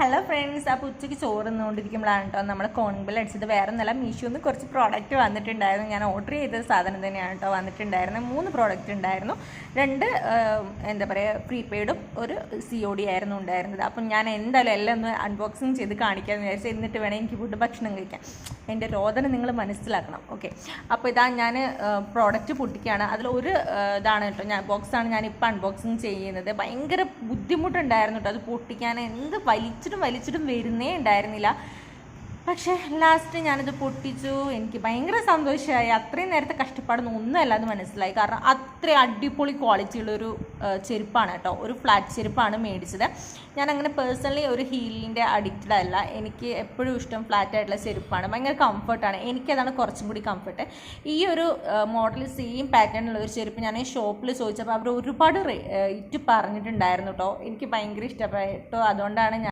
Hello friends, അപ്പോൾ ഉച്ചയ്ക്ക് ചോറ് തിന്നുകൊണ്ടിരിക്കുമ്പോഴാണ് കേട്ടോ നമ്മൾ കോൺബിൽ അടിച്ചത്. വേറെ നല്ല മീഷോന്ന് കുറച്ച് പ്രോഡക്റ്റ് വന്നിട്ടുണ്ടായിരുന്നു. ഞാൻ ഓർഡർ ചെയ്ത സാധനം തന്നെയാണ് കേട്ടോ വന്നിട്ടുണ്ടായിരുന്നത്. 3 പ്രോഡക്റ്റ് ഉണ്ടായിരുന്നു. 2 എന്താ പറയുക പ്രീപെയ്ഡും ഒരു COD ആയിരുന്നു ഉണ്ടായിരുന്നത്. അപ്പം ഞാൻ എന്തായാലും എല്ലാം ഒന്ന് അൺബോക്സിങ് ചെയ്ത് കാണിക്കാമെന്ന് വിചാരിച്ചു. എന്നിട്ട് വേണം എനിക്ക് ഫുഡ് ഭക്ഷണം കഴിക്കാൻ. എൻ്റെ രോദന നിങ്ങൾ മനസ്സിലാക്കണം. ഓക്കെ, അപ്പോൾ ഇതാ ഞാൻ പ്രോഡക്റ്റ് പൊട്ടിക്കുകയാണ്. അതിലൊരു ഇതാണ് കേട്ടോ, ബോക്സാണ് ഞാനിപ്പോൾ അൺബോക്സിങ് ചെയ്യുന്നത്. ഭയങ്കര ബുദ്ധിമുട്ടുണ്ടായിരുന്നു കേട്ടോ അത് പൊട്ടിക്കാൻ. എന്ത് വലിച്ചിട്ടും വരുന്നേ ഉണ്ടായിരുന്നില്ല. പക്ഷേ ലാസ്റ്റ് ഞാനിത് പൊട്ടിച്ചു. എനിക്ക് ഭയങ്കര സന്തോഷമായി. അത്രയും നേരത്തെ കഷ്ടപ്പാടൊന്നും ഒന്നുമല്ല എന്ന് മനസ്സിലായി. കാരണം അത്രയും അടിപൊളി ക്വാളിറ്റിയുള്ളൊരു ചെരുപ്പാണ് കേട്ടോ. ഒരു ഫ്ലാറ്റ് ചെരുപ്പാണ് മേടിച്ചത്. ഞാൻ അങ്ങനെ പേഴ്സണലി ഒരു ഹീലിൻ്റെ അഡിക്റ്റഡ് അല്ല. എനിക്ക് എപ്പോഴും ഇഷ്ടം ഫ്ലാറ്റ് ആയിട്ടുള്ള ചെരുപ്പാണ്. ഭയങ്കര കംഫർട്ടാണ്. എനിക്കതാണ് കുറച്ചും കൂടി കംഫർട്ട്. ഈ ഒരു മോഡൽ സെയിം പാറ്റേണിലുള്ള ഒരു ചെരുപ്പ് ഞാൻ ഷോപ്പിൽ ചോദിച്ചപ്പോൾ അവർ ഒരുപാട് ഇറ്റ് പറഞ്ഞിട്ടുണ്ടായിരുന്നു കേട്ടോ. എനിക്ക് ഭയങ്കര ഇഷ്ടപ്പെട്ടു. അതുകൊണ്ടാണ്